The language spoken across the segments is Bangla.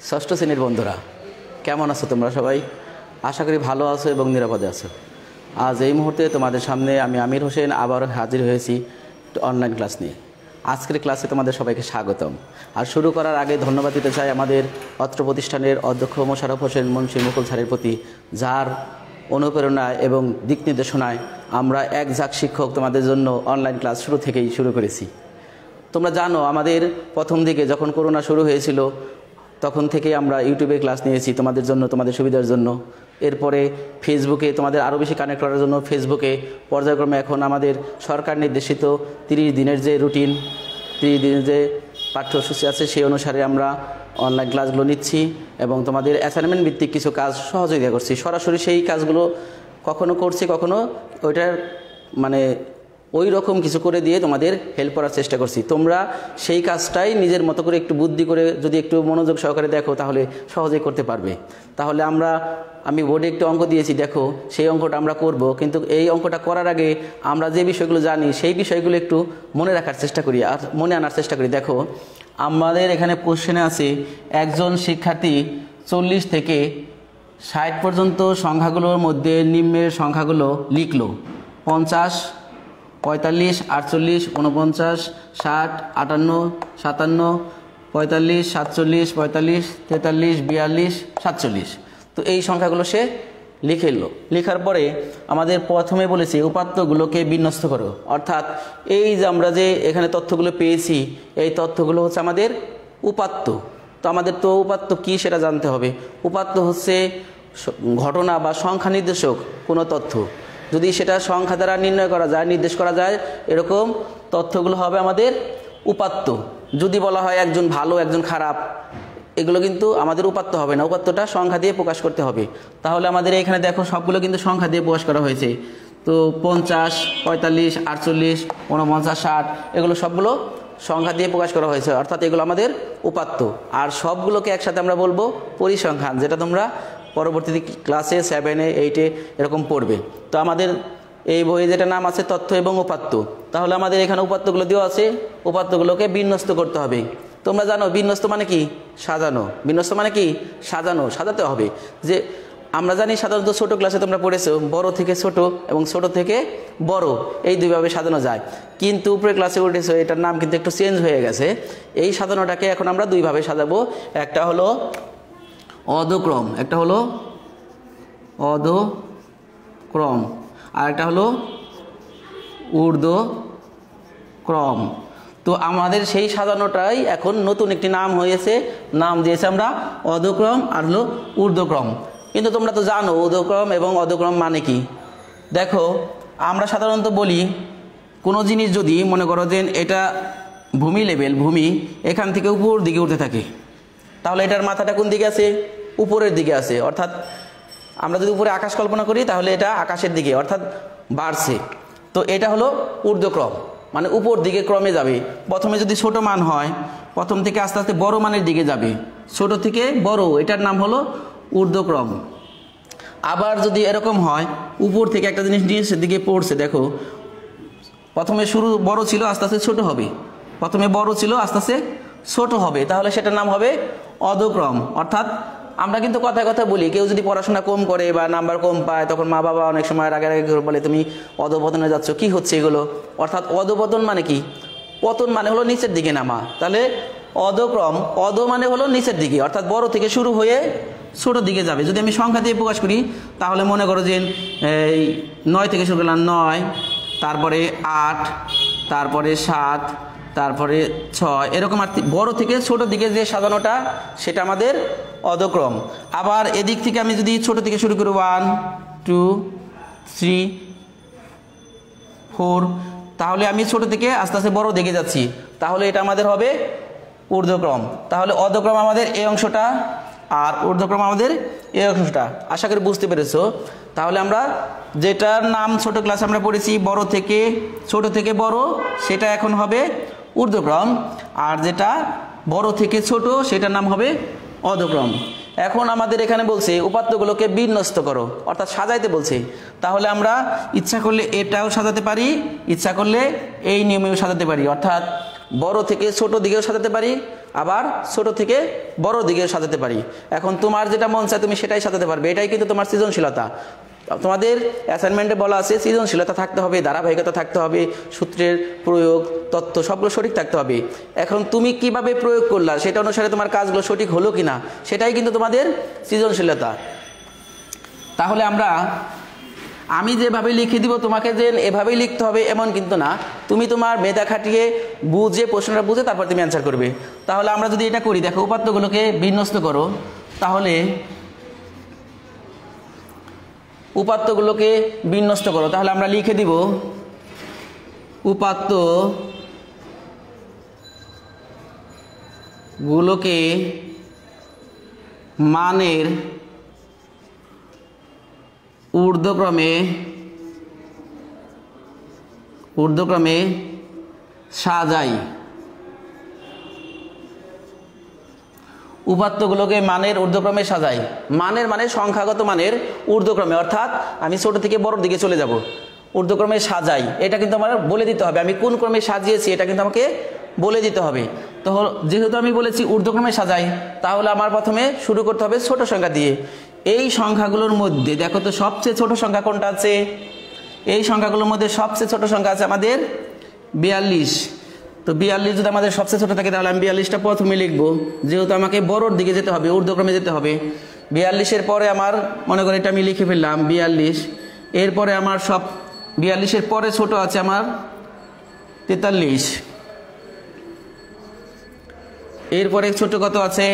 ষষ্ঠ শ্রেণীর বন্ধুরা কেমন আছো তোমরা সবাই? আশা করি ভালো আছো এবং নিরাপদে আছো। আজ এই মুহূর্তে তোমাদের সামনে আমি আমির হোসেন আবার হাজির হয়েছি অনলাইন ক্লাস নিয়ে। আজকের ক্লাসে তোমাদের সবাইকে স্বাগতম। আর শুরু করার আগে ধন্যবাদ দিতে চাই আমাদের অত্র প্রতিষ্ঠানের অধ্যক্ষ মোশাররফ হোসেন মুন্সি মুকুল স্যারের প্রতি, যার অনুপ্রেরণায় এবং দিক নির্দেশনায় আমরা এক ঝাঁক শিক্ষক তোমাদের জন্য অনলাইন ক্লাস শুরু থেকেই শুরু করেছি। তোমরা জানো আমাদের প্রথম দিকে যখন করোনা শুরু হয়েছিল তখন থেকে আমরা ইউটিউবে ক্লাস নিয়েছি তোমাদের জন্য, তোমাদের সুবিধার জন্য। এরপরে ফেসবুকে তোমাদের আরও বেশি কানেক্ট করার জন্য ফেসবুকে পর্যায়ক্রমে এখন আমাদের সরকার নির্দেশিত 30 দিনের যে রুটিন, 30 দিনের যে পাঠ্যসূচি আছে সেই অনুসারে আমরা অনলাইন ক্লাসগুলো নিচ্ছি এবং তোমাদের অ্যাসাইনমেন্ট ভিত্তিক কিছু কাজ সহযোগিতা করছি। সরাসরি সেই কাজগুলো কখনো করছি, কখনো ওইটার মানে ওই রকম কিছু করে দিয়ে তোমাদের হেল্প করার চেষ্টা করছি। তোমরা সেই কাজটাই নিজের মতো করে একটু বুদ্ধি করে যদি একটু মনোযোগ সহকারে দেখো তাহলে সহজেই করতে পারবে। তাহলে আমি বোর্ডে একটু অঙ্ক দিয়েছি, দেখো সেই অঙ্কটা আমরা করব, কিন্তু এই অঙ্কটা করার আগে আমরা যে বিষয়গুলো জানি সেই বিষয়গুলো একটু মনে রাখার চেষ্টা করি আর মনে আনার চেষ্টা করি। দেখো আমাদের এখানে কোশ্চেনে আছে একজন শিক্ষার্থী 40 থেকে 60 পর্যন্ত সংখ্যাগুলোর মধ্যে নিম্নের সংখ্যাগুলো লিখলো: 50, 45, 48, 49, 60, 58, 57, 45, 47, 45, 43, 42, 47। তো এই সংখ্যাগুলো সে লিখে এলো। লেখার পরে আমাদের প্রথমে বলেছে উপাত্তগুলোকে বিন্যস্ত করো, অর্থাৎ এই যে আমরা যে এখানে তথ্যগুলো পেয়েছি এই তথ্যগুলো হচ্ছে আমাদের উপাত্ত। তো আমাদের তো উপাত্ত কী সেটা জানতে হবে। উপাত্ত হচ্ছে ঘটনা বা সংখ্যা নির্দেশক কোনো তথ্য, যদি সেটা সংখ্যা দ্বারা নির্ণয় করা যায়, নির্দেশ করা যায়, এরকম তথ্যগুলো হবে আমাদের উপাত্ত। যদি বলা হয় একজন ভালো একজন খারাপ, এগুলো কিন্তু আমাদের উপাত্ত হবে না, উপাত্তটা সংখ্যা দিয়ে প্রকাশ করতে হবে। তাহলে আমাদের এখানে দেখো সবগুলো কিন্তু সংখ্যা দিয়ে প্রকাশ করা হয়েছে। তো 50, 45, 48, 49, 60 এগুলো সবগুলো সংখ্যা দিয়ে প্রকাশ করা হয়েছে, অর্থাৎ এগুলো আমাদের উপাত্ত। আর সবগুলোকে একসাথে আমরা বলবো পরিসংখ্যান, যেটা তোমরা পরবর্তী ক্লাসে 7, 8 এরকম পড়বে। তো আমাদের এই বইয়ে যেটা নাম আছে তথ্য এবং উপাত্ত, তাহলে আমাদের এখানে উপাত্তগুলো দেওয়া আছে, উপাত্তগুলোকে বিন্যস্ত করতে হবে। তোমরা জানো বিন্যস্ত মানে কি? সাজানো। বিন্যস্ত মানে কি? সাজানো, সাজাতে হবে। যে আমরা জানি সাধারণত ছোট ক্লাসে তোমরা পড়েছো বড় থেকে ছোট এবং ছোট থেকে বড় এই দুইভাবে সাজানো যায়, কিন্তু উপরে ক্লাসে উঠেছো এটার নাম কিন্তু একটু চেঞ্জ হয়ে গেছে। এই সাজানোটাকে এখন আমরা দুইভাবে সাজাবো, একটা হলো অধক্রম, একটা হলো অধক্রম, আর একটা হলো ঊর্ধ্বক্রম। তো আমাদের সেই সাজানোটাই এখন নতুন একটি নাম হয়েছে, নাম দিয়েছে আমরা অধক্রম আর হলো ঊর্ধ্বক্রম। কিন্তু তোমরা তো জানো ঊর্ধ্বক্রম এবং অধক্রম মানে কি। দেখো আমরা সাধারণত বলি কোনো জিনিস যদি মনে করো যে এটা ভূমি লেভেল, ভূমি এখান থেকে উপর দিকে উঠতে থাকে, তাহলে এটার মাথাটা কোন দিকে আছে? উপরের দিকে আছে। অর্থাৎ আমরা যদি উপরে আকাশ কল্পনা করি তাহলে এটা আকাশের দিকে অর্থাৎ বাড়ছে। তো এটা হলো ঊর্ধ্বক্রম, মানে উপর দিকে ক্রমে যাবে। প্রথমে যদি ছোট মান হয় প্রথম থেকে আস্তে আস্তে বড় মানের দিকে যাবে, ছোট থেকে বড়, এটার নাম হলো ঊর্ধ্বক্রম। আবার যদি এরকম হয় উপর থেকে একটা জিনিস নিচের দিকে পড়ছে, দেখো প্রথমে শুরু বড় ছিল আস্তে আস্তে ছোট হবে, প্রথমে বড় ছিল আস্তে আস্তে ছোট হবে, তাহলে সেটার নাম হবে অধক্রম। অর্থাৎ আমরা কিন্তু কথায় কথা বলি কেউ যদি পড়াশোনা কম করে বা নাম্বার কম পায় তখন মা বাবা অনেক সময় আগে বলে তুমি অধপতনে যাচ্ছ, কি হচ্ছে এগুলো। অর্থাৎ অধপতন মানে কি? পতন মানে হলো নিচের দিকে নামা। তাহলে অধক্রম, অধ মানে হলো নিচের দিকে, অর্থাৎ বড় থেকে শুরু হয়ে ছোট দিকে যাবে। যদি আমি সংখ্যা দিয়ে প্রকাশ করি তাহলে মনে করো যে এই 9 থেকে শুরু করলাম, 9, তারপরে 8, তারপরে 7, তারপরে 6, এরকম আর বড় থেকে ছোট দিকে যে সাজানোটা সেটা আমাদের অধক্রম। আবার এদিক থেকে আমি যদি ছোট থেকে শুরু করি 1, 2, 3, 4, তাহলে আমি ছোট থেকে আস্তে আস্তে বড় দিকে যাচ্ছি, তাহলে এটা আমাদের হবে ঊর্ধ্বক্রম। তাহলে অধক্রম আমাদের এই অংশটা আর ঊর্ধ্বক্রম আমাদের এই অংশটা। আশা করি বুঝতে পেরেছো। তাহলে আমরা যেটার নাম ছোট ক্লাস আমরা পড়েছি বড় থেকে ছোট থেকে বড়, সেটা এখন হবে ঊর্ধ্বক্রম, আর যেটা বড় থেকে ছোট সেটার নাম হবে অধক্রম। এখন আমাদের এখানে বলছে উপাত্তগুলোকে বিন্যস্ত করো, অর্থাৎ সাজাইতে বলছে। তাহলে আমরা ইচ্ছা করলে এটাও সাজাতে পারি, ইচ্ছা করলে এই নিয়মেও সাজাতে পারি, অর্থাৎ বড় থেকে ছোট দিকেও সাজাতে পারি, আবার ছোট থেকে বড় দিকে সাজাতে পারি। এখন তোমার যেটা মন চায় তুমি সেটাই সাজাতে পারবে, এটাই কিন্তু তোমার সৃজনশীলতা। তোমাদের অ্যাসাইনমেন্টে বলা আছে সৃজনশীলতা থাকতে হবে, ধারাবাহিকতা থাকতে হবে, সূত্রের প্রয়োগ, তথ্য সবগুলো সঠিক থাকতে হবে। এখন তুমি কিভাবে প্রয়োগ করলা সেটা অনুসারে তোমার কাজগুলো সঠিক হলো কিনা সেটাই কিন্তু তোমাদের সৃজনশীলতা। তাহলে আমি যেভাবে লিখে দিব তোমাকে যে এভাবেই লিখতে হবে এমন কিন্তু না, তুমি তোমার মেধা খাটিয়ে বুঝে প্রশ্নটা বুঝে তারপর তুমি অ্যান্সার করবে। তাহলে আমরা যদি এটা করি, দেখো উপাত্তগুলোকে বিন্যস্ত করো, তাহলে উপাত্তগুলোকে বিন্যস্ত করো, তাহলে আমরা লিখে দিব উপাত্ত গুলোকে মানের ঊর্ধ্বক্রমে সাজাই। উপাত্তগুলোকে মানের ঊর্ধ্বক্রমে সাজাই, মানের মানে সংখ্যাগত মানের ঊর্ধ্বক্রমে, অর্থাৎ আমি ছোট থেকে বড় দিকে চলে যাব। ঊর্ধ্বক্রমে সাজাই এটা কিন্তু আমার বলে দিতে হবে, আমি কোন ক্রমে সাজিয়েছি এটা কিন্তু আমাকে বলে দিতে হবে। তো যেহেতু আমি বলেছি ঊর্ধ্বক্রমে সাজাই, তাহলে আমার প্রথমে শুরু করতে হবে ছোট সংখ্যা দিয়ে। এই সংখ্যাগুলোর মধ্যে দেখো তো সবচেয়ে ছোট সংখ্যা কোনটা আছে? এই সংখ্যাগুলোর মধ্যে সবচেয়ে ছোট সংখ্যা আছে আমাদের 42। তো 42 যদি আমাদের সবচেয়ে ছোট থাকে তাহলে আমি 42টা প্রথমে লিখবো, যেহেতু আমাকে বড়র দিকে যেতে হবে, ঊর্ধ্বক্রমে যেতে হবে। 42-এর পরে আমার মনে করি এটা আমি লিখে ফেললাম 42। এরপরে আমার 42-এর পরে ছোট আছে আমার 43। এরপরে ছোট কত আছে?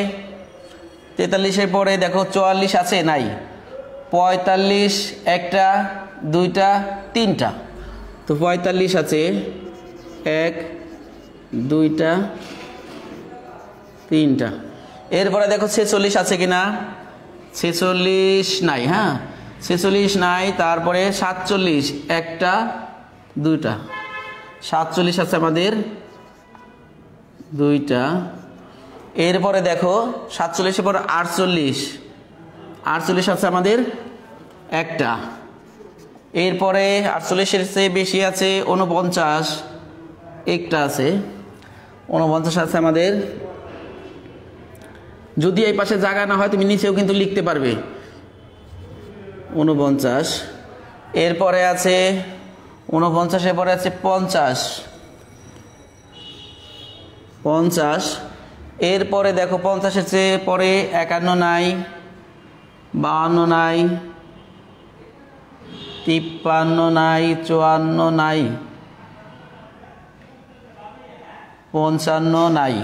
43-এর পরে দেখো 44 আছে, নাই। 45 একটা, দুইটা, তিনটা। তো 45 আছে 1 2টা 3টা। এরপরে দেখো 46 আছে কিনা? 46 নাই, হ্যাঁ 46 নাই। তারপরে 47 একটা, দুইটা, 47 আছে আমাদের 2টা। এরপরে দেখো 47-এর পর 48 আছে আমাদের একটা। এরপরে 48-এর চেয়ে বেশি আছে 49 একটা আছে, 49 আছে আমাদের। যদি এই পাশে জায়গা না হয় তুমি নিচেও কিন্তু লিখতে পারবে 49। এরপরে আছে 49-এর পরে আছে 50। এরপরে দেখো 50-এর চেয়ে পরে 51 নাই, 52 নাই, 53 নাই, 54 নাই, 55 নাই,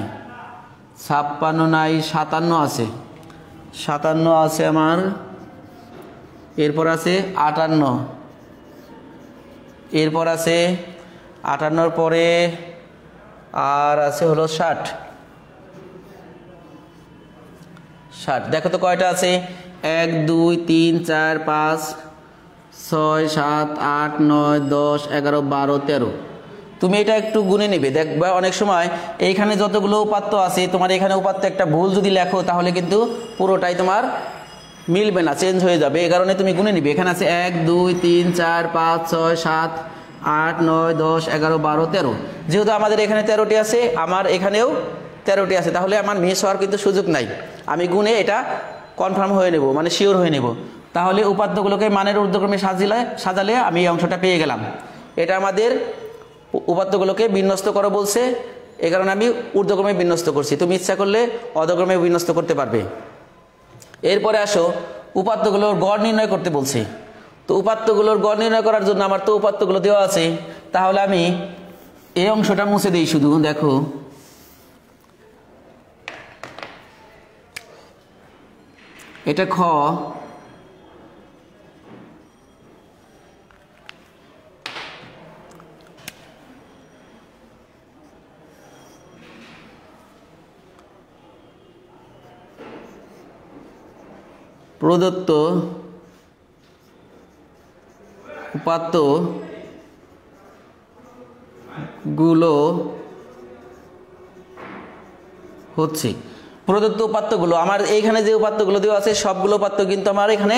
56 নাই, 57 আছে, 57 আছে আমার। এরপর আছে 58। এরপর আছে 58-র পরে আর আছে হলো 60। দেখো তো কয়টা আছে? 1 2 3 4 5 6 7 8 9 10 11 12 13। তুমি এটা একটু গুনে নেবে, দেখবা অনেক সময় এইখানে যতগুলো উপাত্ত আছে তোমার এখানে উপাত্ত একটা ভুল যদি লেখো তাহলে কিন্তু পুরোটাই তোমার মিলবে না, চেঞ্জ হয়ে যাবে। এই কারণে তুমি গুনে নিবে। এখানে আছে 1 2 3 4 5 6 7 8 9 10 11 12 13। যেহেতু আমাদের এখানে 13টি আছে, আমার এখানেও 13টি আছে, তাহলে আমার মিস হওয়ার কিন্তু সুযোগ নাই। আমি গুনে এটা কনফার্ম হয়ে নেব, মানে শিওর হয়ে নেব। তাহলে উপাত্তগুলোকে মানের ঊর্ধ্বক্রমে সাজালে আমি এই অংশটা পেয়ে গেলাম। এটা আমাদের উপাত্তগুলোকে বিন্যস্ত করো বলছে, এই কারণে আমি ঊর্ধ্বক্রমে বিন্যস্ত করছি। তুমি ইচ্ছা করলে অধক্রমে বিন্যস্ত করতে পারবে। এরপরে আসো উপাত্তগুলোর গড় নির্ণয় করতে বলছে। তো উপাত্তগুলোর গড় নির্ণয় করার জন্য আমার তো উপাত্তগুলো দেওয়া আছে, তাহলে আমি এই অংশটা মুছে দিই শুধু। দেখো এটা খ, প্রদত্ত উপাত্ত গুলো হচ্ছে, প্রদত্ত উপাত্তগুলো আমার এইখানে যে উপাত্তগুলো দেওয়া আছে সবগুলো উপাত্ত কিন্তু আমার এখানে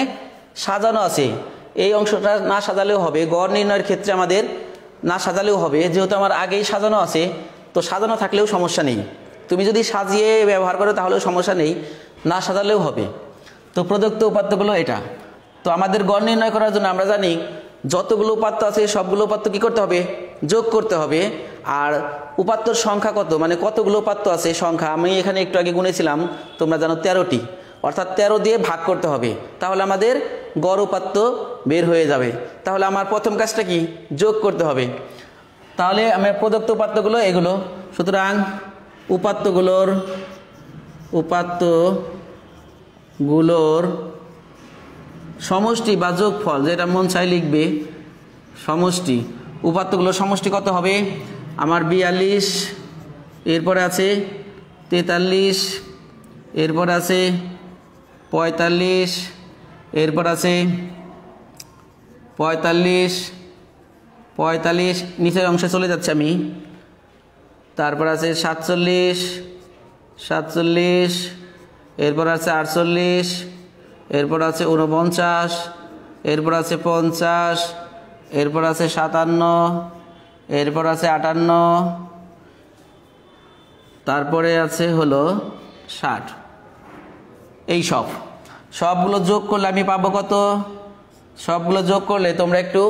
সাজানো আছে। এই অংশটা না সাজালেও হবে, গড় নির্ণয়ের ক্ষেত্রে আমাদের না সাজালেও হবে, যেহেতু আমার আগেই সাজানো আছে। তো সাজানো থাকলেও সমস্যা নেই, তুমি যদি সাজিয়ে ব্যবহার করো তাহলেও সমস্যা নেই, না সাজালেও হবে। তো প্রদত্ত উপাত্তগুলো এটা। তো আমাদের গড় নির্ণয় করার জন্য আমরা জানি যতগুলো উপাত্ত আছে সবগুলো উপাত্ত কী করতে হবে, যোগ করতে হবে। আর উপাত্তর সংখ্যা কত, মানে কতগুলো উপাত্ত আছে সংখ্যা, আমি এখানে একটু আগে গুনেছিলাম, তোমরা জানো 13টি, অর্থাৎ 13 দিয়ে ভাগ করতে হবে, তাহলে আমাদের গড় উপাত্ত বের হয়ে যাবে। তাহলে আমার প্রথম কাজটা কি, যোগ করতে হবে। তাহলে আমার প্রদত্ত উপাত্তগুলো এগুলো, সুতরাং উপাত্তগুলোর সমষ্টি বা যোগফল, যেটা মন চাই লিখবে, সমষ্টি। উপাত্তগুলোর সমষ্টি কত হবে, আমার 42, এরপরে আছে 43, এরপর আছে 45, এরপর আছে 45, নিচের অংশে চলে যাচ্ছে আমি, তারপর আছে 47, এরপর আছে 48, এরপর আছে 49, এরপর আছে 50, এরপর আছে 57, এরপর আছে 58, তারপরে আছে হলো 60। এই সবগুলো যোগ করলে আমি পাবো কত, সবগুলো যোগ করলে তোমরা একটু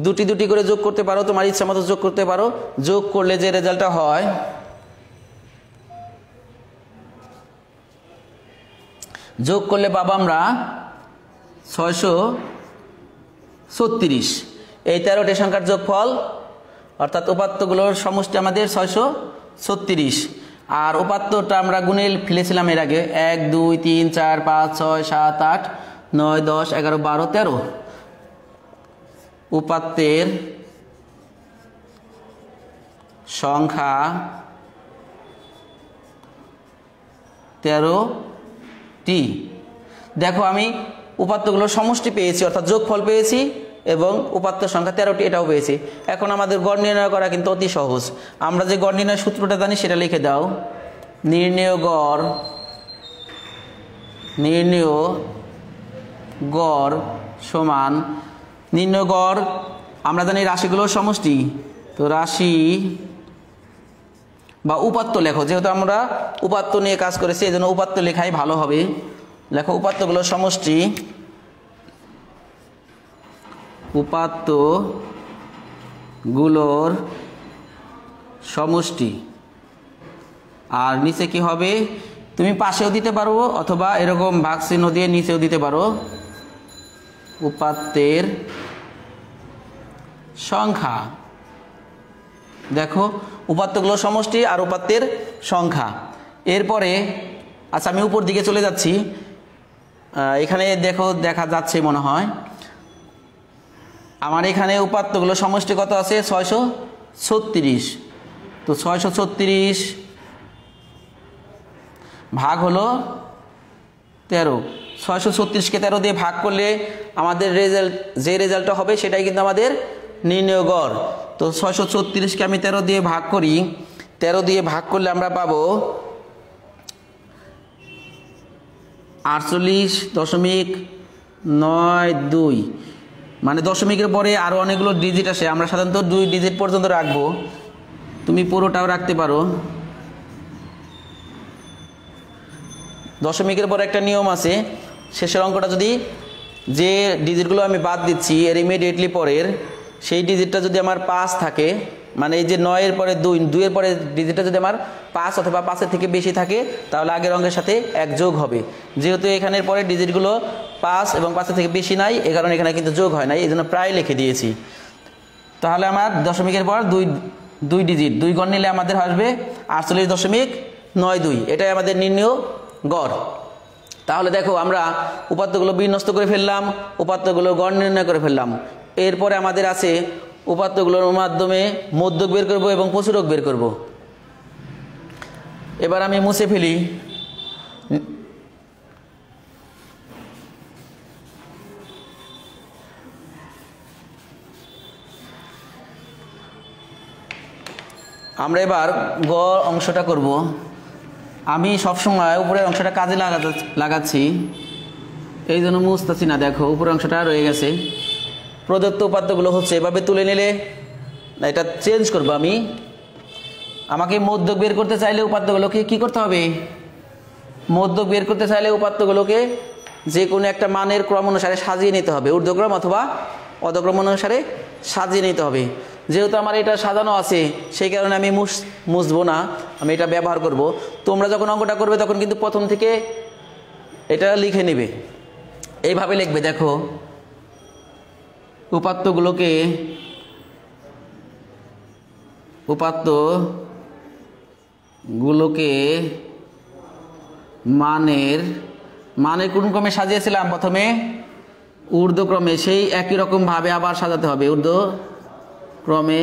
দুটি দুটি করে যোগ করতে পারো, তোমার ইচ্ছা মতো যোগ করতে পারো। যোগ করলে যে রেজাল্টটা হয়, যোগ করলে পাবো আমরা 636। এই 13টি সংখ্যার যোগফল, অর্থাৎ উপাত্তগুলোর সমষ্টি আমাদের 636। আর উপাত্তটা আমরা গুণে ফেলেছিলাম এর আগে, 1 2 3 4 5 6 7 8 9 10 11 12 13। উপাত্তের সংখ্যা 13টি। দেখো আমি উপাত্তগুলোর সমষ্টি পেয়েছি, অর্থাৎ যোগফল পেয়েছি, এবং উপাত্ত সংখ্যা 13টি এটাও পেয়েছি। এখন আমাদের গড় নির্ণয় করা কিন্তু অতি সহজ। আমরা যে গড় নির্ণয় সূত্রটা জানি সেটা লিখে দাও। নির্ণেয় গড় সমান, নির্ণেয় গড় আমরা জানি রাশিগুলোর সমষ্টি, তো রাশি বা উপাত্ত লেখো, যেহেতু আমরা উপাত্ত নিয়ে কাজ করেছি এই জন্য উপাত্ত লেখাই ভালো হবে। লেখো উপাত্তগুলোর সমষ্টি, উপাত্তগুলোর সমষ্টি। আর নিচে কি হবে, তুমি পাশেও দিতে পারো অথবা এরকম ভাগ চিহ্ন দিয়ে নিচেও দিতে পারো, উপাত্তের সংখ্যা। দেখো উপাত্তগুলোর সমষ্টি আর উপাত্তের সংখ্যা। এরপরে আচ্ছা আমি উপর দিকে চলে যাচ্ছি, এখানে দেখো দেখা যাচ্ছে মনে হয়, আমার এখানে উপাত্তগুলোর সমষ্টি কত আছে, 636। তো 636 ভাগ হলো 13। 636কে 13 দিয়ে ভাগ করলে আমাদের যে রেজাল্টটা হবে সেটাই কিন্তু আমাদের নির্ণেয় গড়। তো 636কে আমি 13 দিয়ে ভাগ করি, 13 দিয়ে ভাগ করলে আমরা পাবো 48.92। মানে দশমিকের পরে আরও অনেকগুলো ডিজিট আসে, আমরা সাধারণত 2 ডিজিট পর্যন্ত রাখবো, তুমি পুরোটাও রাখতে পারো। দশমিকের পরে একটা নিয়ম আছে, শেষের অঙ্কটা যদি যে ডিজিটগুলো আমি বাদ দিচ্ছি এর ইমিডিয়েটলি পরের সেই ডিজিটটা যদি আমার 5 থাকে, মানে এই যে 9-এর পরে 2, 2-এর পরে ডিজিটটা যদি আমার 5 অথবা 5-এর থেকে বেশি থাকে তাহলে আগের অঙ্কের সাথে 1 যোগ হবে। যেহেতু এখানের পরে ডিজিটগুলো 5 এবং 5-এর থেকে বেশি নাই, এ কারণে এখানে কিন্তু যোগ হয় নাই, এই জন্য প্রায় লিখে দিয়েছি। তাহলে আমার দশমিকের পর 2 ডিজিট 2 গড় নিলে আমাদের আসবে 48.92। এটাই আমাদের নির্ণেয় গড়। তাহলে দেখো আমরা উপাত্তগুলো বিন্যস্ত করে ফেললাম, উপাত্তগুলো গড় নির্ণয় করে ফেললাম। এরপরে আমাদের আছে উপাত্তগুলোর মাধ্যমে মধ্যক বের করব এবং প্রচুরক বের করব। এবার আমি মুছে ফেলি। আমরা এবার গ অংশটা করব। আমি সবসময় উপরের অংশটা কাজে লাগাচ্ছি, এই জন্য মুছতেছি না। দেখো উপরের অংশটা রয়ে গেছে। প্রদত্ত উপাত্তগুলো হচ্ছে এভাবে তুলে নিলে, এটা চেঞ্জ করব আমি। আমাকে মধ্যক বের করতে চাইলে উপাত্তগুলোকে কি করতে হবে? মধ্যক বের করতে চাইলে উপাত্তগুলোকে যে কোনো একটা মানের ক্রম অনুসারে সাজিয়ে নিতে হবে, ঊর্ধ্বক্রম অথবা অধক্রম অনুসারে সাজিয়ে নিতে হবে। যেহেতু আমার এটা সাজানো আছে সেই কারণে আমি মুছবো না, আমি এটা ব্যবহার করব। তোমরা যখন অঙ্কটা করবে তখন কিন্তু প্রথম থেকে এটা লিখে নেবে, এইভাবে লিখবে। দেখো উপাত্তগুলোকে মানের কোন ক্রমে সাজিয়েছিলাম? প্রথমে ঊর্ধ্বক্রমে, সেই একই রকম ভাবে আবার সাজাতে হবে। ঊর্ধ্বক্রমে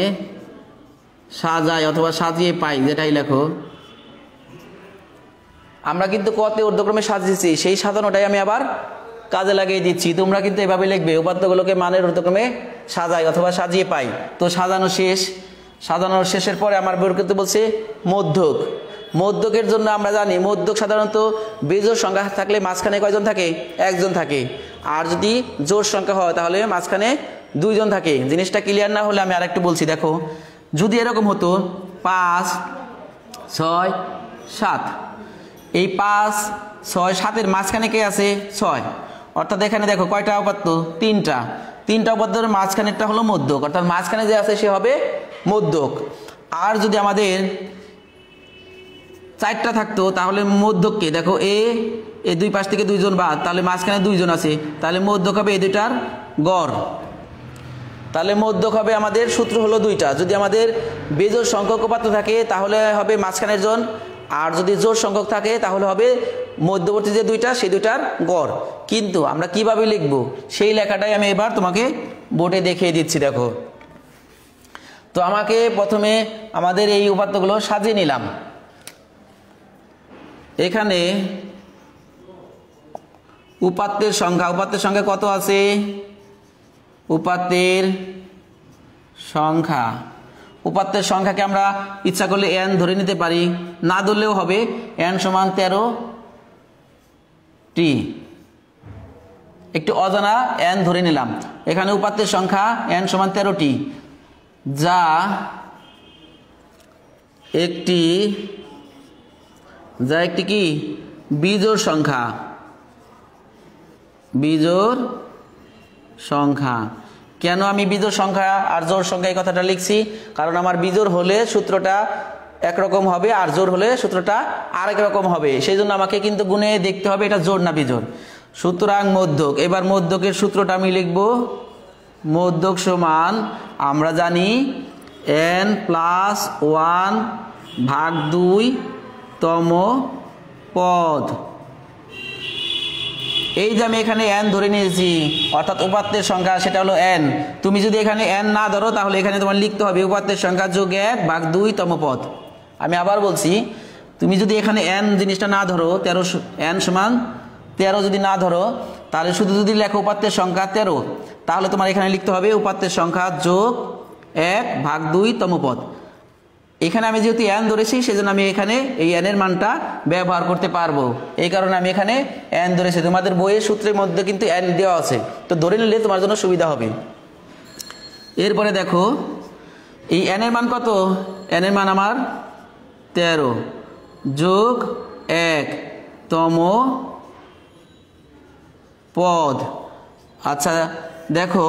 সাজাই অথবা সাজিয়ে পাই, যেটাই লেখো। আমরা কিন্তু কতে ঊর্ধ্বক্রমে সাজিয়েছি, সেই সাজানোটাই আমি আবার কাজে লাগিয়ে দিচ্ছি। তোমরা কিন্তু এভাবে লিখবে, উপাত্তগুলোকে মানের ঊর্ধ্বক্রমে সাজাই অথবা সাজিয়ে পাই। তো সাজানো শেষ। সাজানোর শেষের পরে আমার বের করতে বলছে মধ্যক। মধ্যকের জন্য আমরা জানি মধ্যক সাধারণত বেজোড় সংখ্যা থাকলে মাঝখানে কয়জন থাকে? একজন থাকে। আর যদি জোড় সংখ্যা হয় তাহলে মাঝখানে দুইজন থাকে। জিনিসটা ক্লিয়ার না হলে আমি আরেকটু বলছি। দেখো যদি এরকম হতো 5, 6, 7, এই 5, 6, 7-এর মাঝখানে কে আছে? 6। অর্থাৎ এখানে দেখো কয়টা উপাত্ত? 3টা উপাত্তের মাঝখানেরটা হলো মধ্যক, অর্থাৎ মাঝখানে যে আছে সে হবে মধ্যক। আর যদি আমাদের 4টা থাকতো তাহলে মধ্যককে দেখো এই দুই পাশ থেকে দুইজন বাদ, তাহলে মাঝখানে দুইজন আছে, তাহলে মধ্যক হবে এই দুইটার গড়। তাহলে মধ্যক হবে আমাদের সূত্র হলো 2টা। যদি আমাদের বেজোড় সংখ্যক উপাত্ত থাকে তাহলে হবে মাঝখানের জন, আর যদি জোড় সংখ্যক থাকে তাহলে হবে মধ্যবর্তী যে 2টা সেই 2টার গড়। কিন্তু আমরা কিভাবে লিখব সেই লেখাটাই আমি এবার তোমাকে বোর্ডে দেখিয়ে দিচ্ছি। দেখো তো আমাকে প্রথমে আমাদের এই উপাত্তগুলো সাজিয়ে নিলাম। এখানে উপাত্তের সংখ্যা কত আছে? উপাত্তের সংখ্যাকে আমরা ইচ্ছা করলে n ধরে নিতে পারি, না ধরলেও হবে। n সমান 13টি, একটু অজানা n ধরে নিলাম। এখানে উপাত্তের সংখ্যা n সমান 13টি, যা একটি কি বিজোড় সংখ্যা। কেন আমি বিজোড় সংখ্যা আর জোড় সংখ্যা এই কথাটা লিখছি? কারণ আমার বিজোড় হলে সূত্রটা একরকম হবে আর জোড় হলে সূত্রটা আরেক রকম হবে, সেই জন্য আমাকে কিন্তু গুণে দেখতে হবে এটা জোড় না বিজোড়। সুতরাং মধ্যক, এবার মধ্যকের সূত্রটা আমি লিখব। মধ্যক সমান আমরা জানি n+1/2তম পদ। এই যে আমি এখানে n ধরে নিয়েছি, অর্থাৎ উপাত্তের সংখ্যা সেটা হলো n। তুমি যদি এখানে n না ধরো তাহলে এখানে তোমার লিখতে হবে উপাত্তের সংখ্যা যোগ 1/2তম পদ। আমি আবার বলছি, তুমি যদি এখানে n জিনিসটা না ধরো, n সমান 13 যদি না ধরো, তাহলে শুধু যদি লেখো উপাত্তের সংখ্যা 13, তাহলে তোমার এখানে লিখতে হবে উপাত্তের সংখ্যা যোগ 1/2তম পদ। এখানে আমি যেহেতু n ধরেছি সেজন্য আমি এখানে এই n এর মানটা ব্যবহার করতে পারবো, এই কারণে আমি এখানে n ধরেছি। তোমাদের বইয়ের সূত্রের মধ্যে কিন্তু n দেওয়া আছে, তো ধরে নিলে তোমার জন্য সুবিধা হবে। এরপরে দেখো এই n এর মান কত? n এর মান আমার 13 যোগ 1তম পদ। আচ্ছা দেখো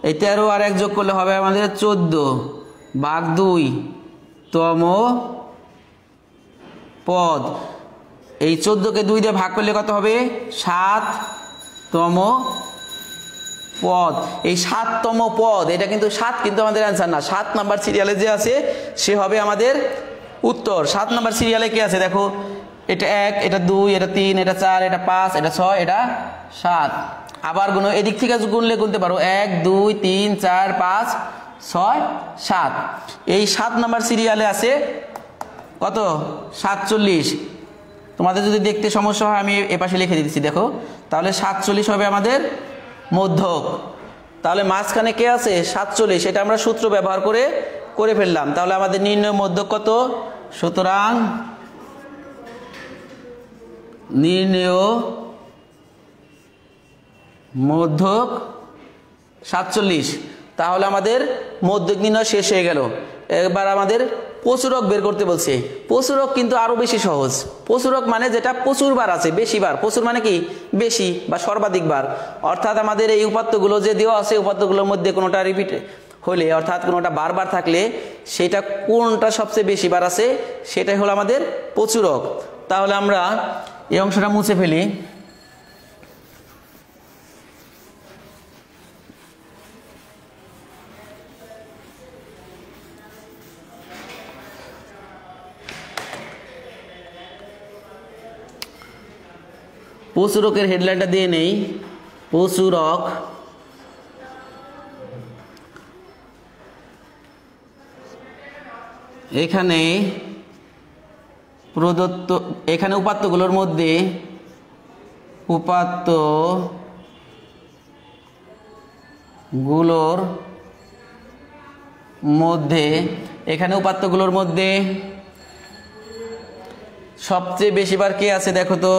এই 13 আর 1 যোগ করলে হবে আমাদের 14/2তম পদ। এই 14কে 2 দিয়ে ভাগ করলে কত হবে? 7তম পদ। এই 7তম পদ, এটা কিন্তু 7 কিন্তু আমাদের অ্যান্সার না, 7 নাম্বার সিরিয়ালে যে আছে সে হবে আমাদের উত্তর। 7 নাম্বার সিরিয়ালে কি আছে দেখো, এটা 1, এটা 2, এটা 3, এটা 4, এটা 5, এটা 6, এটা 7। আবার গুণ, এদিক থেকে গুনলে গুনতে পারো 1, 2, 3, 4, 5, 6, 7। এই 7 নাম্বার সিরিয়ালে আছে কত? 47। তোমাদের যদি দেখতে সমস্যা হয় আমি এপাশে লিখে দিচ্ছি, দেখো তাহলে 47 হবে আমাদের মধ্যক। তাহলে মাঝখানে কে আছে? 47। এটা আমরা সূত্র ব্যবহার করে ফেললাম। তাহলে আমাদের নির্ণয় মধ্যক কত? সুতরাং নির্ণয় মধ্যক 47। তাহলে আমাদের মধ্যক নির্ণয় শেষ হয়ে গেল। এবার আমাদের প্রচুরক বের করতে বলছে। প্রচুরক কিন্তু আরো বেশি সহজ। প্রচুরক মানে যেটা প্রচুর বার আছে, বেশি বার। প্রচুর মানে কি বেশি বা সর্বাধিক বার। অর্থাৎ আমাদের এই উপাত্তগুলো যে দেওয়া আছে, উপাত্তগুলোর মধ্যে কোনোটা রিপিট হলে অর্থাৎ কোনোটা বারবার থাকলে সেটা কোনটা সবচেয়ে বেশি বার আছে সেটাই হলো আমাদের প্রচুরক। তাহলে আমরা এই অংশটা মুছে ফেলি। প্রচুরকের হেডলাইনটা দিয়ে নেই। প্রচুরক এখানে প্রদত্ত, এখানে উপাত্তগুলোর মধ্যে এখানে উপাত্তগুলোর মধ্যে সবচেয়ে বেশিবার কে আছে দেখো তো।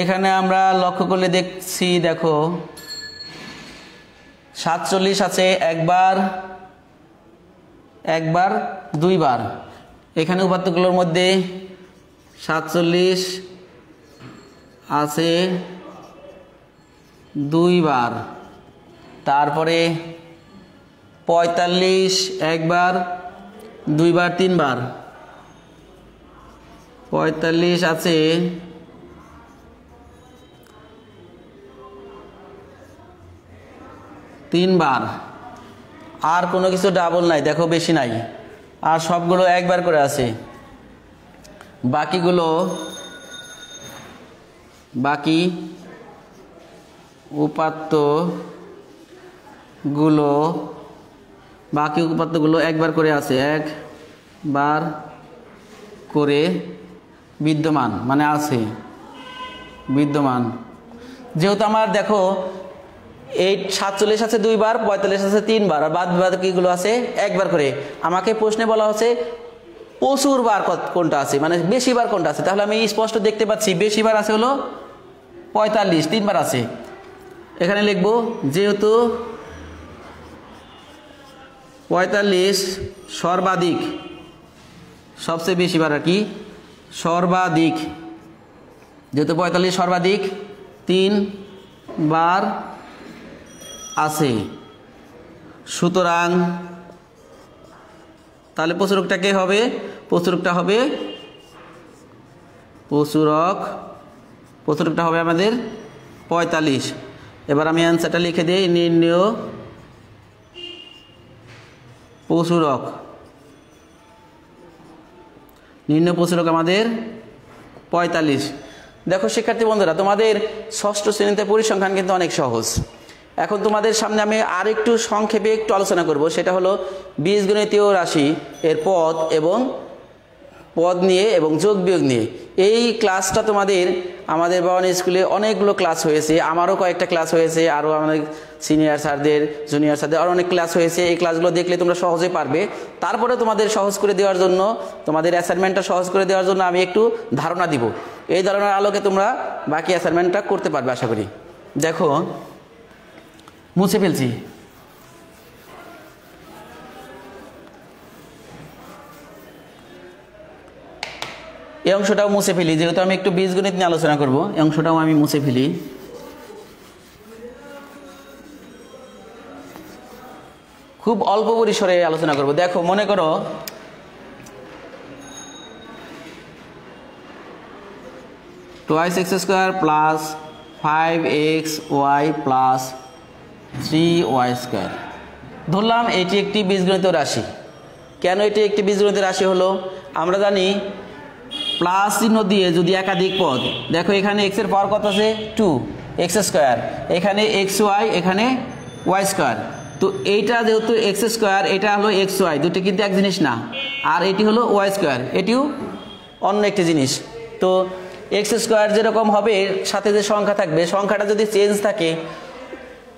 এখানে আমরা লক্ষ্য করলে দেখছি, দেখো 47 আছে একবার, দুইবার। এখানে উপাত্তগুলোর মধ্যে 47 আছে দুইবার। তারপরে 45 একবার, দুইবার, তিনবার। 45 আছে তিনবার। আর কোনো কিছু ডাবল নাই, দেখো বেশি নাই। আর সবগুলো একবার করে আছে। বাকি উপাত্তগুলো একবার করে আছে, একবার করে বিদ্যমান, মানে আছে বিদ্যমান। যেহেতু আমার দেখো এই 47 আছে দুইবার, 45 আছে তিনবার, আর বাকিগুলো আছে একবার করে। আমাকে প্রশ্নে বলা হচ্ছে প্রচুর বার কোনটা আছে, মানে বেশি বার কোনটা আছে। তাহলে আমি স্পষ্ট দেখতে পাচ্ছি বেশি বার আছে হলো 45, তিনবার আছে। এখানে লিখব যেহেতু 45 সর্বাধিক, সবচেয়ে বেশি বার আর কি, সর্বাধিক। যেহেতু 45 সর্বাধিক 3 বার আছে, সুতরাং তাহলে প্রচুরকটা কে হবে? প্রচুরকটা হবে আমাদের 45। এবার আমি অ্যান্সারটা লিখে দিই। নির্ণেয় প্রচুরক আমাদের 45। দেখো শিক্ষার্থী বন্ধুরা, তোমাদের ষষ্ঠ শ্রেণীতে পরিসংখ্যান কিন্তু অনেক সহজ। এখন তোমাদের সামনে আমি আরেকটু সংক্ষেপে একটু আলোচনা করব, সেটা হলো বীজগণিতীয় রাশি এর পদ নিয়ে এবং যোগ বিয়োগ নিয়ে। এই ক্লাসটা তোমাদের আমাদের বাওয়ানি স্কুলে অনেকগুলো ক্লাস হয়েছে, আমারও কয়েকটা ক্লাস হয়েছে, আরও অনেক সিনিয়র স্যারদের, জুনিয়র স্যারদের আরও অনেক ক্লাস হয়েছে। এই ক্লাসগুলো দেখলে তোমরা সহজে পারবে। তারপরে তোমাদের সহজ করে দেওয়ার জন্য, তোমাদের অ্যাসাইনমেন্টটা সহজ করে দেওয়ার জন্য আমি একটু ধারণা দিব। এই ধারণার আলোকে তোমরা বাকি অ্যাসাইনমেন্টটা করতে পারবে আশা করি। দেখো মুছে ফেলছি। এই অংশটাও মুছে ফেলি, যেহেতু আমি একটু বীজগণিত নিয়ে আলোচনা করব। এই অংশটাও আমি মুছে ফেলি। খুব অল্প পরিসরে আলোচনা করব। দেখো মনে করো twice x square plus 5xy plus 3y square. ধরলাম এটি একটি বীজগণিত রাশি। কেন এটি একটি বীজগণিত রাশি হলো? আমরা জানি প্লাস চিহ্ন দিয়ে যদি একাধিক পদ, দেখো এখানে x এর পাওয়ার কত আছে 2x স্কোয়ার, এখানে xy, এখানে y স্কোয়ার। তো এইটা যেহেতু x স্কোয়ার, এটা হলো xy, দুটি কিন্তু এক জিনিস না। আর এটি হলো y স্কোয়ার, এটিও অন্য একটি জিনিস। তো x স্কোয়ার যেরকম হবে, সাথে যে সংখ্যা থাকবে, সংখ্যাটা যদি চেঞ্জ থাকে,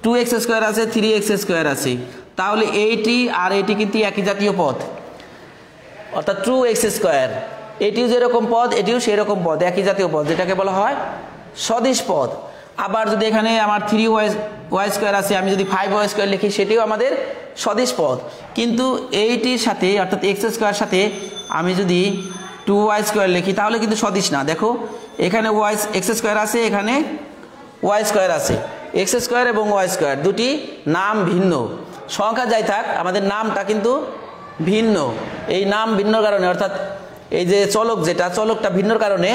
2x স্কোয়ার আছে, 3x স্কোয়ার আছে, তাহলে এইটি আর এটি কিন্তু একই জাতীয় পদ, অর্থাৎ 2x স্কোয়ার। এটিও যেরকম পদ, এটিও সেরকম পদ, একই জাতীয় পদ, যেটাকে বলা হয় সদিশ পদ। আবার যদি এখানে আমার 3y² আছে, আমি যদি 5y² লিখি সেটিও আমাদের সদিশ পদ। কিন্তু এইটির সাথে অর্থাৎ x² সাথে আমি যদি 2y² লিখি তাহলে কিন্তু সদিশ না। দেখো এখানে x² আছে, এখানে y² আছে, x² এবং y² দুটি নাম ভিন্ন, সংখ্যা যাই থাক আমাদের নামটা কিন্তু ভিন্ন। এই নাম ভিন্ন কারণে অর্থাৎ এই যে চলক, যেটা চলকটা ভিন্নর কারণে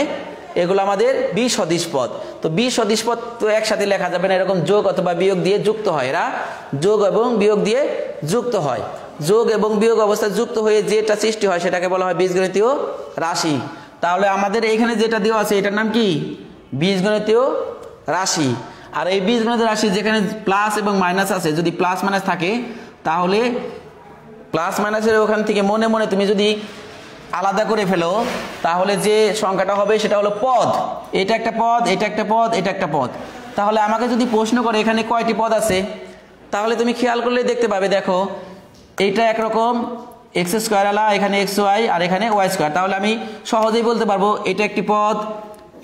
এগুলো আমাদের বিসদৃশ পদ। তো বিসদৃশ পদ তো একসাথে লেখা যাবে না, এরকম যোগ অথবা বিয়োগ দিয়ে যুক্ত হয়, এরা যোগ এবং বিয়োগ দিয়ে যুক্ত হয়। যোগ এবং বিয়োগ অবস্থায় যুক্ত হয়ে যেটা সৃষ্টি হয় সেটাকে বলা হয় বীজগণিতীয় রাশি। তাহলে আমাদের এখানে যেটা দেওয়া আছে এটার নাম কি? বীজগণিতীয় রাশি। আর এই বীজগণিতীয় রাশি যেখানে প্লাস এবং মাইনাস আছে, যদি প্লাস মাইনাস থাকে তাহলে প্লাস মাইনাসের ওখান থেকে মনে মনে তুমি যদি আলাদা করে ফেলো তাহলে যে সংখ্যাটা হবে সেটা হলো পদ। এটা একটা পদ, এটা একটা পদ, এটা একটা পদ। তাহলে আমাকে যদি প্রশ্ন করে এখানে কয়টি পদ আছে, তাহলে তুমি খেয়াল করলে দেখতে পাবে, দেখো এইটা একরকম x² আলা, এখানে xy আর এখানে y²। তাহলে আমি সহজেই বলতে পারবো এটা একটি পদ,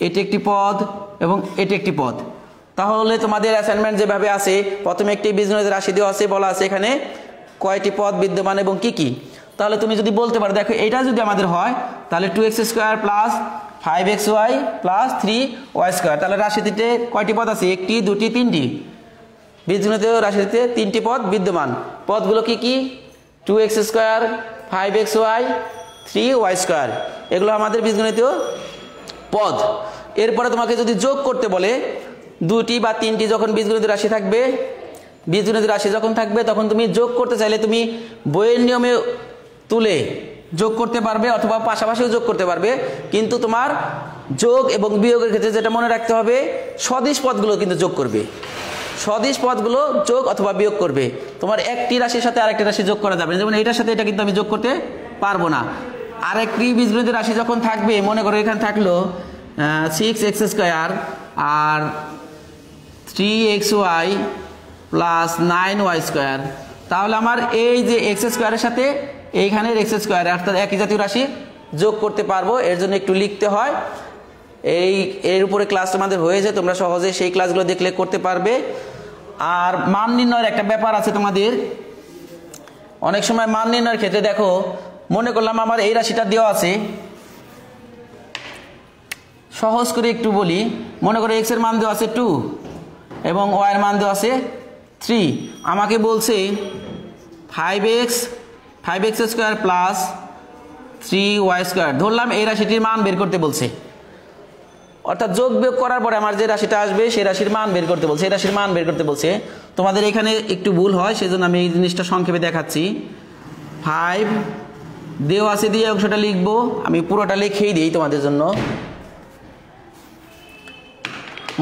এটি একটি পদ এবং এটি একটি পদ। তাহলে তোমাদের অ্যাসাইনমেন্ট যেভাবে আছে, প্রথমে একটি বীজগণিতের রাশি দেওয়া আছে, বলা আছে এখানে কয়টি পদ বিদ্যমান এবং কি কি। তাহলে তুমি যদি বলতে পারো, দেখো এটা যদি আমাদের হয় তাহলে 2x² plus 5xy plus 3y²। তাহলে রাশিটিতে কয়টি পদ আছে? একটি, দুটি, তিনটি। বীজগণিতীয় রাশিতে তিনটি পদ বিদ্যমান। পদগুলো কি কি? 2x², 5xy, 3y²। এগুলো আমাদের বীজগণিতীয় পদ। এরপরে তোমাকে যদি যোগ করতে বলে, দুটি বা তিনটি যখন বীজগণিতীয় রাশি থাকবে, বীজগণিতীয় রাশি যখন থাকবে তখন তুমি যোগ করতে চাইলে তুমি বইয়ের নিয়মে তুলে যোগ করতে পারবে অথবা পাশাপাশিও যোগ করতে পারবে। কিন্তু তোমার যোগ এবং বিয়োগের ক্ষেত্রে যেটা মনে রাখতে হবে, সদিশ পদগুলো কিন্তু যোগ করবে, সদিশ পদগুলো যোগ অথবা বিয়োগ করবে। তোমার একটি রাশির সাথে আরেকটি রাশি যোগ করা যাবে না, যেমন এটার সাথে এটা কিন্তু আমি যোগ করতে পারবো না। আরেকটি বীজগণিতের রাশি যখন থাকবে, মনে করো এখানে থাকলো 6x² আর 3xy প্লাস 9y²। তাহলে আমার এই যে x² এর সাথে এইখানের x² অর্থাৎ একই জাতীয় রাশি যোগ করতে পারবো। এর জন্য একটু লিখতে হয়, এর উপরে ক্লাস তোমাদের হয়েছে, তোমরা সহজে সেই ক্লাসগুলো দেখলে করতে পারবে। আর মান নির্ণয়ের একটা ব্যাপার আছে তোমাদের। অনেক সময় মান নির্ণয়ের ক্ষেত্রে দেখো, মনে করলাম আমার এই রাশিটা দেওয়া আছে, সহজ করে একটু বলি। মনে করো x এর মান দেওয়া আছে 2 এবং y এর মান দেওয়া আছে 3। আমাকে বলছে 5x² প্লাস 3y²। ধরলাম এই রাশিটির মান বের করতে বলছে, অর্থাৎ যোগ বিয়োগ করার পরে আমার যে রাশিটা আসবে সেই রাশির মান বের করতে বলছে, এই রাশির মান বের করতে বলছে। তোমাদের এখানে একটু ভুল হয়, সেজন্য আমি এই জিনিসটা সংক্ষেপে দেখাচ্ছি। 5 দেওয়া আছে দিয়ে অংশটা লিখবো, আমি পুরোটা লিখেই দিই তোমাদের জন্য।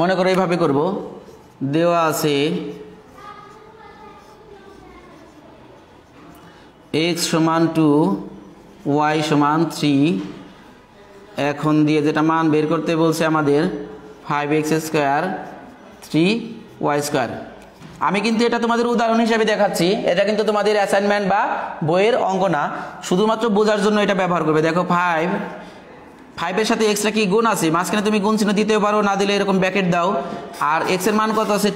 মনে করো এইভাবে করব, দেওয়া আছে x সমান 2, y সমান 3। এখন দিয়ে যেটা মান বের করতে বলছে আমাদের 5x², 3y²। আমি কিন্তু এটা তোমাদের উদাহরণ হিসেবে দেখাচ্ছি, এটা কিন্তু তোমাদের অ্যাসাইনমেন্ট বা বইয়ের অঙ্ক না, শুধুমাত্র বোঝার জন্য এটা ব্যবহার করবে। দেখো 5 এর সাথে এক্সট্রা কি গুণ আছে, মাঝখানে তুমি গুণ চিহ্ন দিতেও পারো, না দিলে এরকম ব্র্যাকেট দাও। আর এক্স এর মান কত আছে?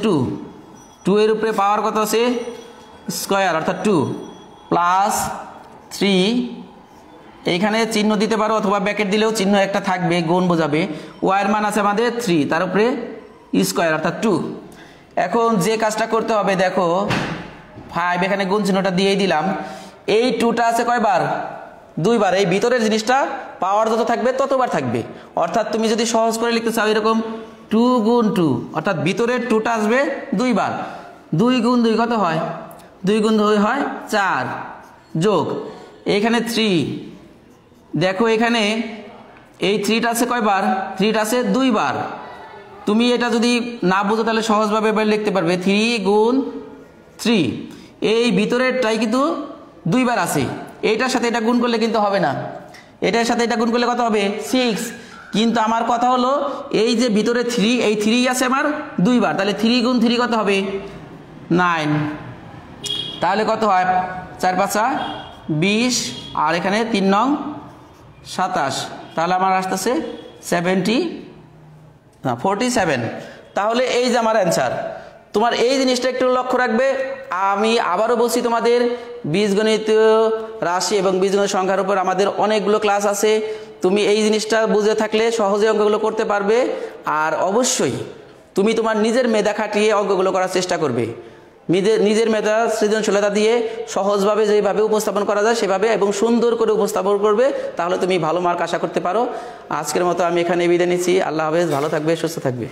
2 এর উপরে পাওয়ার কত আছে? স্কয়ার অর্থাৎ 2 প্লাস 3। এইখানে চিহ্ন দিতে পারো অথবা ব্র্যাকেট দিলেও চিহ্ন একটা থাকবে, গুণ বোঝাবে। ওয়াই এর মান আছে আমাদের 3, তার উপরে স্কয়ার অর্থাৎ 2। এখন যে কাজটা করতে হবে, দেখো 5 এখানে গুণ চিহ্নটা দিয়েই দিলাম। এই 2টা আছে কয়বার? 2 বার। এই ভিতরের জিনিসটা পাওয়ার যত থাকবে ততবার থাকবে। অর্থাৎ তুমি যদি সহজ করে লিখতে চাও এরকম 2 গুণ 2, অর্থাৎ ভিতরের 2টা আসবে 2 বার। 2 গুণ 2 কত হয়? 2 গুণ 2 হয় 4, যোগ এখানে 3। দেখো এখানে এই 3টা আছে কয়বার? 3টা আছে 2 বার। তুমি এটা যদি না বুঝো তাহলে সহজভাবে এবার লিখতে পারবে 3 গুণ 3। এই ভিতরেরটাই কিন্তু 2 বার আছে, এইটার সাথে এটা গুণ করলে কিন্তু হবে না, এটার সাথে এটা গুণ করলে কত হবে? 6। কিন্তু আমার কথা হলো এই যে ভিতরে 3, এই 3 আছে আমার 2 বার, তাহলে 3 গুণ 3 কত হবে? 9। তাহলে কত হয়? 4 5 20 আর এখানে 3 9 27। তাহলে আমার আসতেছে 47। তাহলে এই যে আমার অ্যান্সার। তোমার এই জিনিসটা একটু লক্ষ্য রাখবে। আমি আবারও বলছি, তোমাদের বীজগণিত রাশি এবং বীজগণিত সংখ্যার উপর আমাদের অনেকগুলো ক্লাস আছে। তুমি এই জিনিসটা বুঝে থাকলে সহজে অঙ্কগুলো করতে পারবে। আর অবশ্যই তুমি তোমার নিজের মেধা খাটিয়ে অঙ্কগুলো করার চেষ্টা করবে। নিজের মেধা সৃজনশীলতা দিয়ে সহজভাবে যেভাবে উপস্থাপন করা যায় সেভাবে এবং সুন্দর করে উপস্থাপন করবে, তাহলে তুমি ভালো মার্ক আশা করতে পারো। আজকের মতো আমি এখানে বিদায় নিচ্ছি। আল্লাহ হাফেজ, ভালো থাকবে, সুস্থ থাকবে।